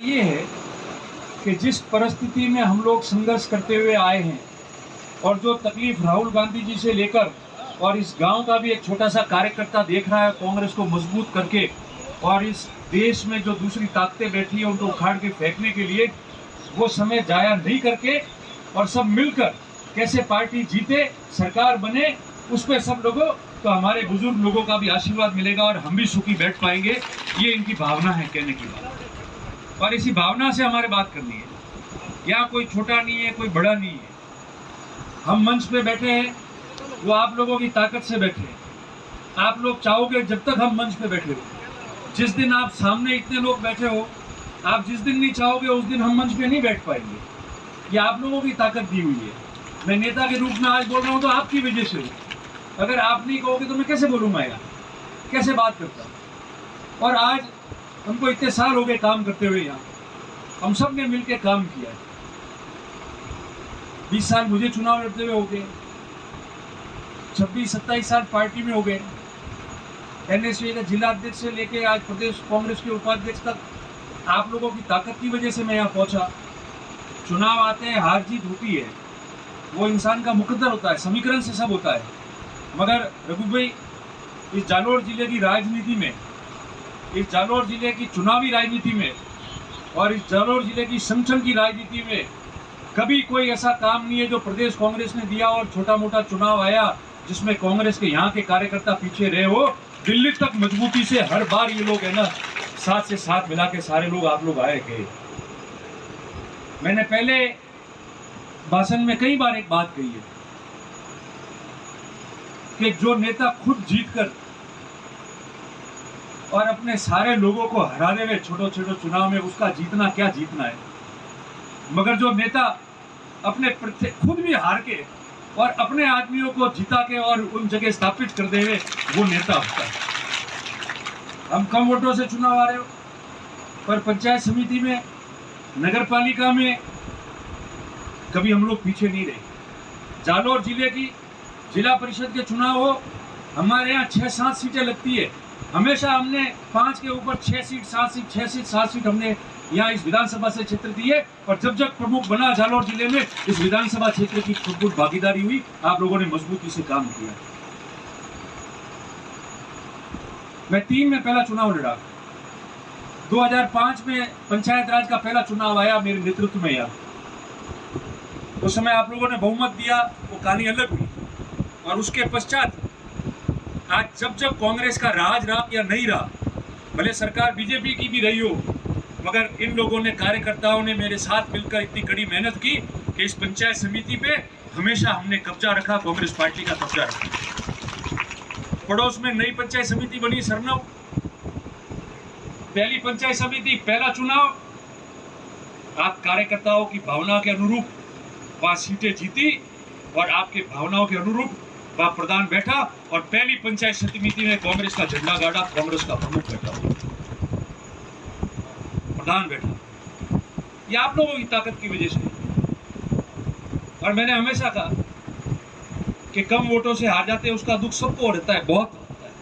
ये है कि जिस परिस्थिति में हम लोग संघर्ष करते हुए आए हैं और जो तकलीफ राहुल गांधी जी से लेकर और इस गांव का भी एक छोटा सा कार्यकर्ता देख रहा है कांग्रेस को मजबूत करके, और इस देश में जो दूसरी ताकतें बैठी है उनको उखाड़ के फेंकने के लिए, वो समय जाया नहीं करके और सब मिलकर कैसे पार्टी जीते, सरकार बने, उस पर सब लोगों तो हमारे बुजुर्ग लोगों का भी आशीर्वाद मिलेगा और हम भी सुखी बैठ पाएंगे। ये इनकी भावना है कहने की बात, और इसी भावना से हमारे बात करनी है। यहाँ कोई छोटा नहीं है, कोई बड़ा नहीं है। हम मंच पे बैठे हैं, वो आप लोगों की ताकत से बैठे हैं। आप लोग चाहोगे जब तक हम मंच पे बैठे हो, जिस दिन आप सामने इतने लोग बैठे हो, आप जिस दिन नहीं चाहोगे उस दिन हम मंच पे नहीं बैठ पाएंगे। ये आप लोगों की ताकत दी हुई है। मैं नेता के रूप में आज बोल रहा हूँ तो आपकी वजह से हूँ। अगर आप नहीं कहोगे तो मैं कैसे बोलूँगा यार, कैसे बात करता। और आज हमको इतने साल हो गए काम करते हुए, यहाँ हम सब ने मिलकर काम किया है। 20 साल मुझे चुनाव लड़ते हुए हो गए, 26-27 साल पार्टी में हो गए। एनएसयू का जिला अध्यक्ष से लेके आज प्रदेश कांग्रेस के उपाध्यक्ष तक आप लोगों की ताकत की वजह से मैं यहाँ पहुँचा। चुनाव आते हैं, हार जीत होती है, वो इंसान का मुकद्दर होता है, समीकरण से सब होता है। मगर रघु भाई, इस जालौर जिले की राजनीति में, इस जालौर जिले की चुनावी राजनीति में और इस जालौर जिले की संगठन की राजनीति में कभी कोई ऐसा काम नहीं है जो प्रदेश कांग्रेस ने दिया और छोटा मोटा चुनाव आया जिसमें कांग्रेस के यहाँ के कार्यकर्ता पीछे रहे हो। दिल्ली तक मजबूती से हर बार ये लोग है ना, साथ से साथ मिला के सारे लोग आप लोग आए गए। मैंने पहले भाषण में कई बार एक बात कही है कि जो नेता खुद जीतकर और अपने सारे लोगों को हराने में छोटे छोटे चुनाव में, उसका जीतना क्या जीतना है। मगर जो नेता अपने खुद भी हार के और अपने आदमियों को जिता के और उन जगह स्थापित कर दे, वो नेता होता है। हम कम वोटों से चुनाव आ रहे हो, पर पंचायत समिति में, नगर पालिका में कभी हम लोग पीछे नहीं रहे। जालौर जिले की जिला परिषद के चुनाव हो, हमारे यहाँ 6-7 सीटें लगती है। हमेशा हमने 5 के ऊपर 6 सीट, 7 सीट, 6 सीट, 7 सीट हमने यहाँ इस विधानसभा से क्षेत्र दी है। और जब जब प्रमुख बना जालौर जिले में, इस विधानसभा क्षेत्र की भरपूर भागीदारी हुई, आप लोगों ने मजबूती से काम किया। मैं 3 में पहला चुनाव लड़ा, 2005 में पंचायत राज का पहला चुनाव आया मेरे नेतृत्व में। यहाँ उस समय आप लोगों ने बहुमत दिया, वो कहानी अलग हुई। और उसके पश्चात आज जब जब कांग्रेस का राज रहा या नहीं रहा, भले सरकार बीजेपी की भी रही हो, मगर इन लोगों ने, कार्यकर्ताओं ने मेरे साथ मिलकर इतनी कड़ी मेहनत की कि इस पंचायत समिति पे हमेशा हमने कब्जा रखा, कांग्रेस पार्टी का कब्जा रखा। पड़ोस में नई पंचायत समिति बनी सरनव, पहली पंचायत समिति, पहला चुनाव, आप कार्यकर्ताओं की भावना के अनुरूप वहाँ सीटें जीती और आपके भावनाओं के अनुरूप वहाँ प्रधान बैठा और पहली पंचायत समिति में कांग्रेस का झंडा गाड़ा, कांग्रेस का प्रमुख बैठा, प्रधान बैठा। ये आप लोगों की ताकत की वजह से। और मैंने हमेशा कहा कि कम वोटों से हार जाते हैं, उसका दुख सबको रहता है, बहुत होता है।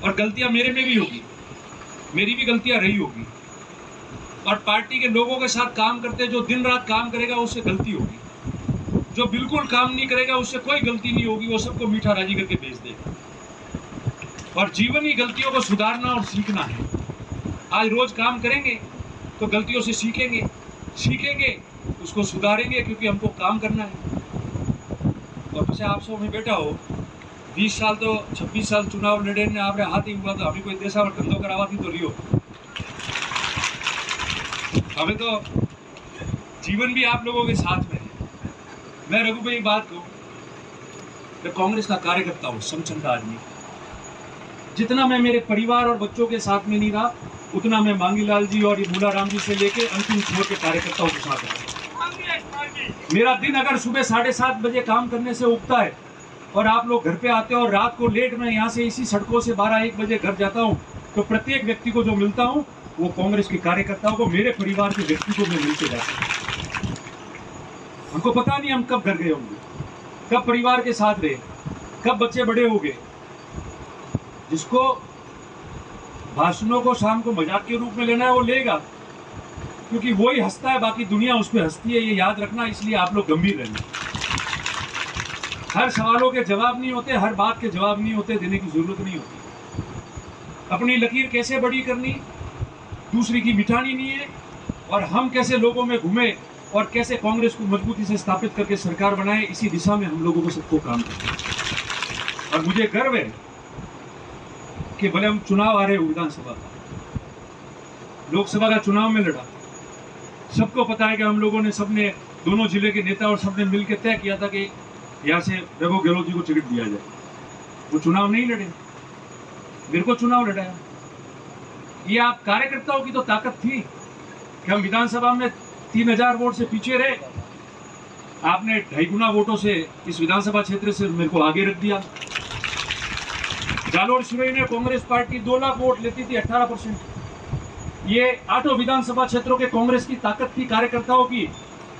और गलतियां मेरे में भी होगी, मेरी भी गलतियां रही होगी। और पार्टी के लोगों के साथ काम करते, जो दिन रात काम करेगा उससे गलती होगी, जो बिल्कुल काम नहीं करेगा उससे कोई गलती नहीं होगी, वो सबको मीठा राजी करके भेज देगा। और जीवन ही गलतियों को सुधारना और सीखना है। आज रोज काम करेंगे तो गलतियों से सीखेंगे, सीखेंगे उसको सुधारेंगे, क्योंकि हमको काम करना है। और जैसे आप सब में बैठा हो, 20 साल तो 26 साल चुनाव लड़े ने, आपने हाथ ही हुआ तो हमें कोई देशा और धंधो करावा थी तो रियो, हमें तो जीवन भी आप लोगों के साथ में है। मैं रघु भाई बात कहूँ, मैं कांग्रेस का कार्यकर्ता हूँ, समझन का आदमी। जितना मैं मेरे परिवार और बच्चों के साथ में नहीं रहा, उतना मैं मांगीलाल जी और मूला राम जी से लेके अंतिम छोर के कार्यकर्ताओं के साथ रहा। मेरा दिन अगर सुबह 7:30 बजे काम करने से उगता है और आप लोग घर पे आते हो और रात को लेट मैं यहाँ से इसी सड़कों से 12-1 बजे घर जाता हूँ, तो प्रत्येक व्यक्ति को जो मिलता हूँ वो कांग्रेस के कार्यकर्ताओं को, मेरे परिवार के व्यक्ति को मैं मिलते जाता हूँ। हमको पता नहीं हम कब घर गए होंगे, कब परिवार के साथ रहे, कब बच्चे बड़े हो गए। जिसको भाषणों को शाम को मजाक के रूप में लेना है वो लेगा, क्योंकि वो ही हंसता है, बाकी दुनिया उस पर हंसती है, ये याद रखना। इसलिए आप लोग गंभीर रहेंगे। हर सवालों के जवाब नहीं होते, हर बात के जवाब नहीं होते, देने की जरूरत नहीं होती। अपनी लकीर कैसे बड़ी करनी, दूसरी की मिटानी नहीं है, और हम कैसे लोगों में घूमे और कैसे कांग्रेस को मजबूती से स्थापित करके सरकार बनाए, इसी दिशा में हम लोगों को सबको काम करना है। और मुझे गर्व है कि भले हम चुनाव आ रहे हो, विधानसभा का, लोकसभा का चुनाव में लड़ा, सबको पता है कि हम लोगों ने, सबने, दोनों जिले के नेता और सबने मिलकर तय किया था कि यहाँ से वैभव गहलोत जी को टिकट दिया जाए। वो चुनाव नहीं लड़े, मेरे को चुनाव लड़ाया। ये आप कार्यकर्ताओं की तो ताकत थी कि हम विधानसभा में 3000 वोट से पीछे रहे, आपने 2.5 गुना वोटों से इस विधानसभा क्षेत्र से मेरे को आगे रख दिया। जालोर सिरोही में कांग्रेस पार्टी 2 लाख वोट लेती थी, 18%। ये 8 विधानसभा क्षेत्रों के कांग्रेस की ताकत थी कार्यकर्ताओं की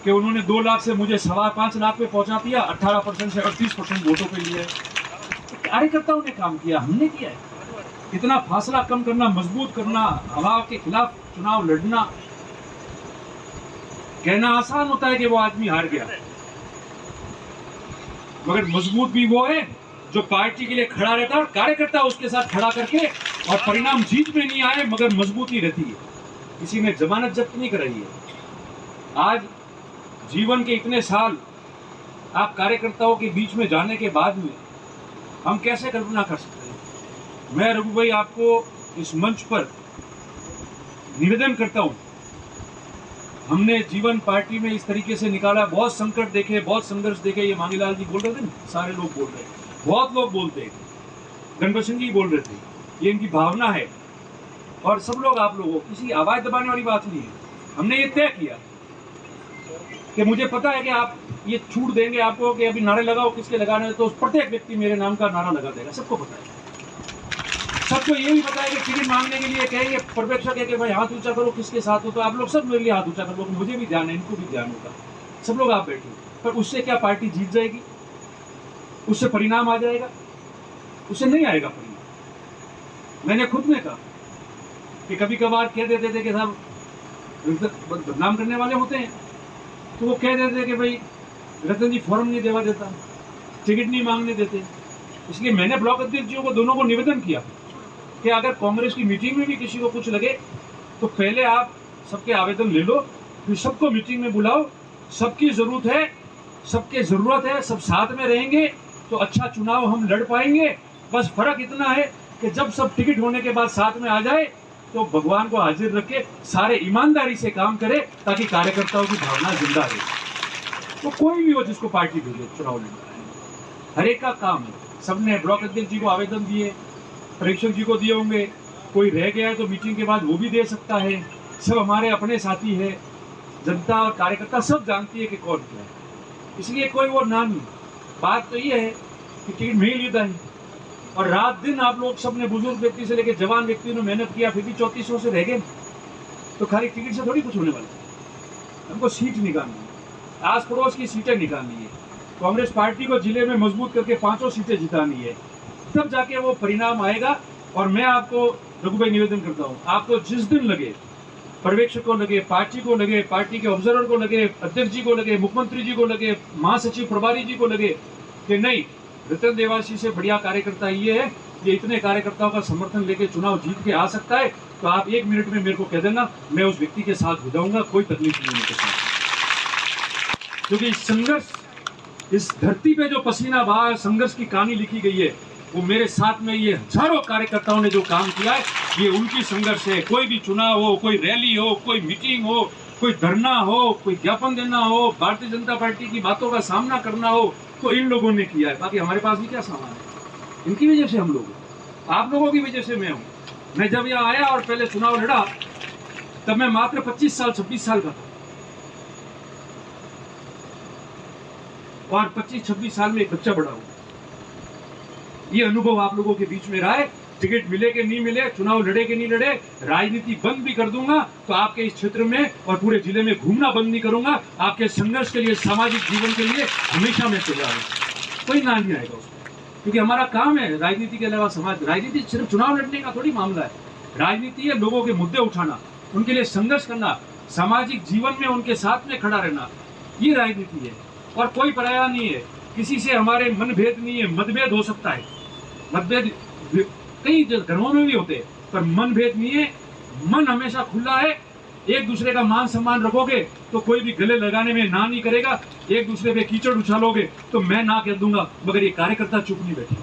कि उन्होंने 2 लाख से मुझे 5.25 लाख पे पहुंचा दिया, 18% से 38% वोटों पे लिया। कार्यकर्ताओं ने काम किया, हमने किया है। इतना फासला कम करना, मजबूत करना, हवा के खिलाफ चुनाव लड़ना, कहना आसान होता है कि वो आदमी हार गया, मगर मजबूत भी वो है जो पार्टी के लिए खड़ा रहता है, कार्यकर्ता उसके साथ खड़ा करके, और परिणाम जीत में नहीं आए मगर मजबूती रहती है। किसी ने जमानत जब्त नहीं कराई है। आज जीवन के इतने साल आप कार्यकर्ताओं के बीच में जाने के बाद में हम कैसे कल्पना कर सकते हैं। मैं रघु भाई आपको इस मंच पर निवेदन करता हूं, हमने जीवन पार्टी में इस तरीके से निकाला, बहुत संकट देखे, बहुत संघर्ष देखे। ये मांगीलाल जी बोल रहे थे ना, सारे लोग बोल रहे हैं, बहुत लोग बोलते हैं, गणपत सिंह जी बोल रहे थे, ये इनकी भावना है। और सब लोग, आप लोगों, किसी आवाज दबाने वाली बात नहीं है। हमने ये तय किया कि मुझे पता है कि आप ये छूट देंगे आपको कि अभी नारे लगाओ, किसके लगाने हैं, तो प्रत्येक व्यक्ति मेरे नाम का नारा लगा देगा। सबको पता है, सबको ये भी पता है कि टिकट मांगने के लिए कहेंगे, पर्यवेक्षक है कि भाई हाथ ऊंचा करो, किसके साथ हो, तो आप लोग सब मेरे लिए हाथ ऊंचा कर लो। मुझे भी ध्यान है, इनको भी ध्यान होगा, सब लोग आप बैठे। पर उससे क्या पार्टी जीत जाएगी? उससे परिणाम आ जाएगा? उससे नहीं आएगा परिणाम। मैंने खुद ने कहा कि कभी कभार कह देते थे कि साहब बदनाम करने वाले होते हैं, तो वो कह देते कि भाई रतन जी फॉर्म नहीं देवा देता, टिकट नहीं मांगने देते। इसलिए मैंने ब्लॉक अध्यक्षों को, दोनों को निवेदन किया कि अगर कांग्रेस की मीटिंग में भी किसी को कुछ लगे तो पहले आप सबके आवेदन ले लो, फिर सबको मीटिंग में बुलाओ। सबकी जरूरत है, सबके जरूरत है, सब साथ में रहेंगे तो अच्छा चुनाव हम लड़ पाएंगे। बस फर्क इतना है कि जब सब टिकट होने के बाद साथ में आ जाए तो भगवान को हाजिर रख के सारे ईमानदारी से काम करे, ताकि कार्यकर्ताओं की भावना जिंदा रहे। तो कोई भी हो जिसको पार्टी भेजे चुनाव लड़ना है, हर एक का काम है। सबने ब्लॉक अध्यक्ष जी को आवेदन दिए, परीक्षक जी को दिए होंगे, कोई रह गया है तो मीटिंग के बाद वो भी दे सकता है। सब हमारे अपने साथी है, जनता और कार्यकर्ता सब जानती है कि कौन क्या है, इसलिए कोई वो नाम नहीं। बात तो ये है कि टिकट नहीं लेता है, और रात दिन आप लोग सबने, बुजुर्ग व्यक्ति से लेकर जवान व्यक्ति ने मेहनत किया, फिर भी 3400 से रह गए। तो खाली टिकट से थोड़ी कुछ होने वाला है, हमको सीट निकालनी है, आस पड़ोस की सीटें निकालनी है, कांग्रेस पार्टी को जिले में मजबूत करके 5 सीटें जितानी है, तब जाके वो परिणाम आएगा। और मैं आपको रघु भाई निवेदन करता हूँ, आपको जिस दिन लगे, पर्यवेक्षक को लगे, पार्टी को लगे, पार्टी के ऑब्जर्वर को लगे, अध्यक्ष जी को लगे, मुख्यमंत्री जी को लगे, महासचिव प्रभारी जी को लगे कि नहीं, रतन देवासी से बढ़िया कार्यकर्ता ये है, ये इतने कार्यकर्ताओं का समर्थन लेके चुनाव जीत के आ सकता है, तो आप 1 मिनट में मेरे को कह देना, मैं उस व्यक्ति के साथ हो जाऊंगा, कोई तकलीफ नहीं उनके साथ। क्योंकि संघर्ष, इस धरती पे जो पसीना बहा, संघर्ष की कहानी लिखी गई है, वो मेरे साथ में ये हजारों कार्यकर्ताओं ने जो काम किया है, ये उनकी संघर्ष है। कोई भी चुनाव हो, कोई रैली हो, कोई मीटिंग हो, कोई धरना हो, कोई ज्ञापन देना हो, भारतीय जनता पार्टी की बातों का सामना करना हो, तो इन लोगों ने किया है। बाकी हमारे पास भी क्या सामान है, इनकी वजह से हम लोग, आप लोगों की वजह से मैं हूँ। मैं जब यहाँ आया और पहले चुनाव लड़ा, तब मैं मात्र 25 साल 26 साल का था, और 25-26 साल में एक बच्चा बड़ा हुआ। ये अनुभव आप लोगों के बीच में रहा है। टिकट मिले कि नहीं मिले, चुनाव लड़े कि नहीं लड़े, राजनीति बंद भी कर दूंगा तो आपके इस क्षेत्र में और पूरे जिले में घूमना बंद नहीं करूंगा। आपके संघर्ष के लिए, सामाजिक जीवन के लिए हमेशा मैं तैयार हूं, कोई ना नहीं आएगा उसमें, क्योंकि हमारा काम है राजनीति के अलावा समाज। राजनीति सिर्फ चुनाव लड़ने का थोड़ी मामला है, राजनीति है लोगों के मुद्दे उठाना, उनके लिए संघर्ष करना, सामाजिक जीवन में उनके साथ में खड़ा रहना, ये राजनीति है। और कोई पराया नहीं है, किसी से हमारे मनभेद नहीं है। मतभेद हो सकता है, मतभेद कई धर्मों में भी होते हैं, पर मनभेद नहीं है। मन हमेशा खुला है। एक दूसरे का मान सम्मान रखोगे तो कोई भी गले लगाने में ना नहीं करेगा। एक दूसरे पे कीचड़ उछालोगे तो मैं ना कह दूंगा, मगर ये कार्यकर्ता चुप नहीं बैठे।